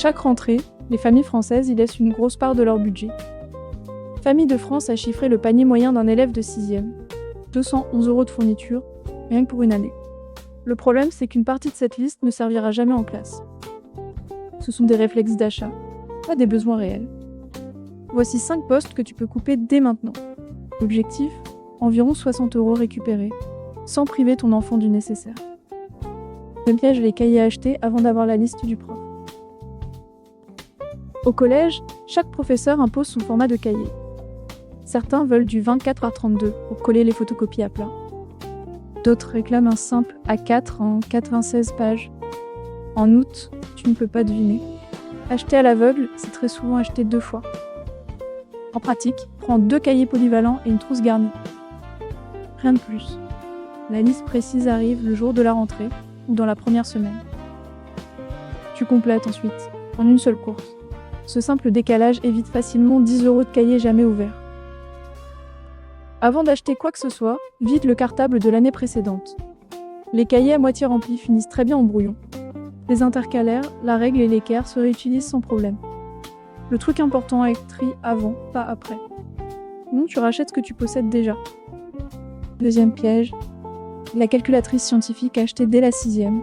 Chaque rentrée, les familles françaises y laissent une grosse part de leur budget. Famille de France a chiffré le panier moyen d'un élève de 6e. 211 € de fourniture, rien que pour une année. Le problème, c'est qu'une partie de cette liste ne servira jamais en classe. Ce sont des réflexes d'achat, pas des besoins réels. Voici 5 postes que tu peux couper dès maintenant. Objectif, environ 60 € récupérés, sans priver ton enfant du nécessaire. Ne piège les cahiers achetés avant d'avoir la liste du prof. Au collège, chaque professeur impose son format de cahier. Certains veulent du 24x32 pour coller les photocopies à plat. D'autres réclament un simple A4 en 96 pages. En août, tu ne peux pas deviner. Acheter à l'aveugle, c'est très souvent acheter 2 fois. En pratique, prends 2 cahiers polyvalents et une trousse garnie. Rien de plus. La liste précise arrive le jour de la rentrée ou dans la première semaine. Tu complètes ensuite, en une seule course. Ce simple décalage évite facilement 10 € de cahiers jamais ouverts. Avant d'acheter quoi que ce soit, vide le cartable de l'année précédente. Les cahiers à moitié remplis finissent très bien en brouillon. Les intercalaires, la règle et l'équerre se réutilisent sans problème. Le truc important est tri avant, pas après. Sinon, tu rachètes ce que tu possèdes déjà. Deuxième piège, la calculatrice scientifique achetée dès la 6e.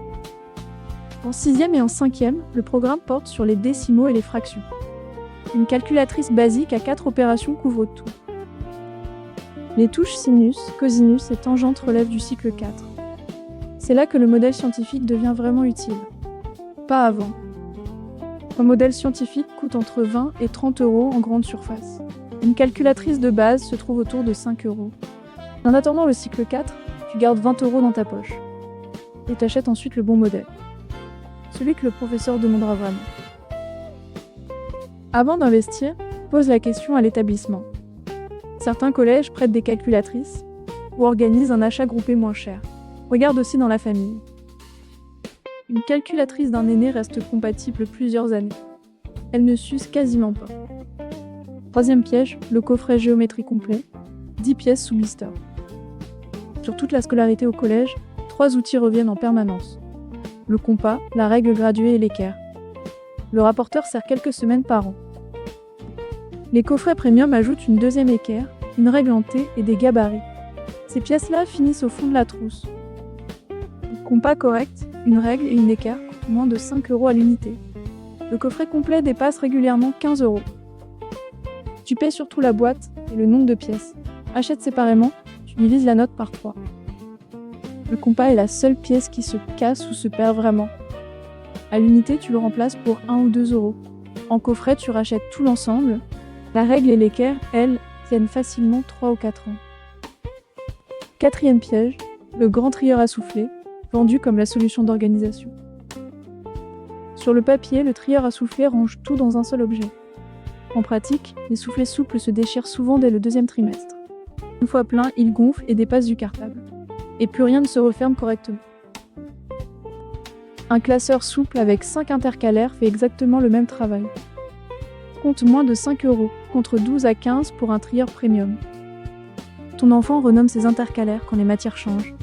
En 6e et en 5e, le programme porte sur les décimaux et les fractions. Une calculatrice basique à 4 opérations couvre tout. Les touches sinus, cosinus et tangente relèvent du cycle 4. C'est là que le modèle scientifique devient vraiment utile. Pas avant. Un modèle scientifique coûte entre 20 et 30 € en grande surface. Une calculatrice de base se trouve autour de 5 €. En attendant le cycle 4, tu gardes 20 € dans ta poche. Et t'achètes ensuite le bon modèle. Celui que le professeur demandera vraiment. Avant d'investir, pose la question à l'établissement. Certains collèges prêtent des calculatrices ou organisent un achat groupé moins cher. Regarde aussi dans la famille. Une calculatrice d'un aîné reste compatible plusieurs années. Elle ne s'use quasiment pas. Troisième piège, le coffret géométrie complet, 10 pièces sous blister. Sur toute la scolarité au collège, 3 outils reviennent en permanence. Le compas, la règle graduée et l'équerre. Le rapporteur sert quelques semaines par an. Les coffrets premium ajoutent une deuxième équerre, une règle en T et des gabarits. Ces pièces-là finissent au fond de la trousse. Le compas correct, une règle et une équerre coûtent moins de 5 € à l'unité. Le coffret complet dépasse régulièrement 15 €. Tu paies surtout la boîte et le nombre de pièces. Achète séparément, tu divises la note par 3. Le compas est la seule pièce qui se casse ou se perd vraiment. À l'unité, tu le remplaces pour 1 ou 2 €. En coffret, tu rachètes tout l'ensemble. La règle et l'équerre, elles, tiennent facilement 3 ou 4 ans. Quatrième piège, le grand trieur à souffler, vendu comme la solution d'organisation. Sur le papier, le trieur à souffler range tout dans un seul objet. En pratique, les soufflets souples se déchirent souvent dès le 2e trimestre. Une fois plein, ils gonflent et dépassent du cartable. Et plus rien ne se referme correctement. Un classeur souple avec 5 intercalaires fait exactement le même travail. Compte moins de 5 €, contre 12 à 15 pour un trieur premium. Ton enfant renomme ses intercalaires quand les matières changent.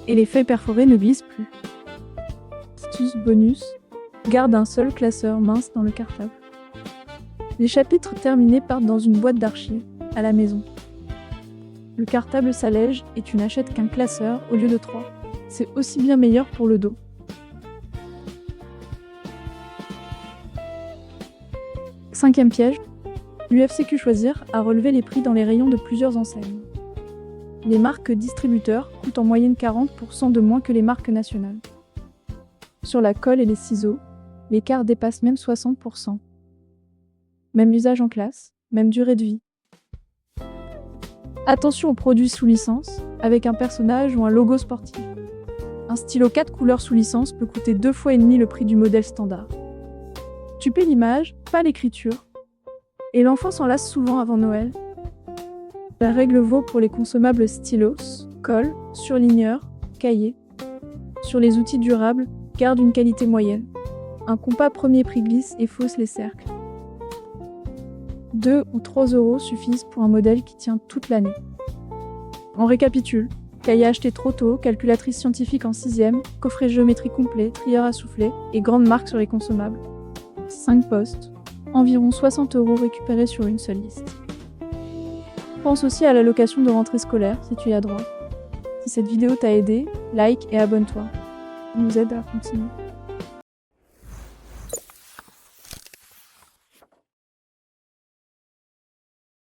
Et les feuilles perforées ne glissent plus. Astuce bonus, garde un seul classeur mince dans le cartable. Les chapitres terminés partent dans une boîte d'archives, à la maison. Le cartable s'allège et tu n'achètes qu'un classeur au lieu de 3. C'est aussi bien meilleur pour le dos. Cinquième piège, l'UFC-Que Choisir a relevé les prix dans les rayons de plusieurs enseignes. Les marques distributeurs coûtent en moyenne 40% de moins que les marques nationales. Sur la colle et les ciseaux, l'écart dépasse même 60%. Même usage en classe, même durée de vie. Attention aux produits sous licence, avec un personnage ou un logo sportif. Un stylo 4 couleurs sous licence peut coûter 2,5 fois le prix du modèle standard. Tu paies l'image, pas l'écriture. Et l'enfant s'en lasse souvent avant Noël. La règle vaut pour les consommables stylos, colle, surligneurs, cahiers. Sur les outils durables, garde une qualité moyenne. Un compas premier prix glisse et fausse les cercles. 2 ou 3 € suffisent pour un modèle qui tient toute l'année. On récapitule. Cahier acheté trop tôt, calculatrice scientifique en 6e, coffret géométrie complet, trieur à souffler et grande marque sur les consommables. 5 postes, environ 60 € récupérés sur une seule liste. Pense aussi à l'allocation de rentrée scolaire si tu y as droit. Si cette vidéo t'a aidé, like et abonne-toi. Ça nous aide à continuer.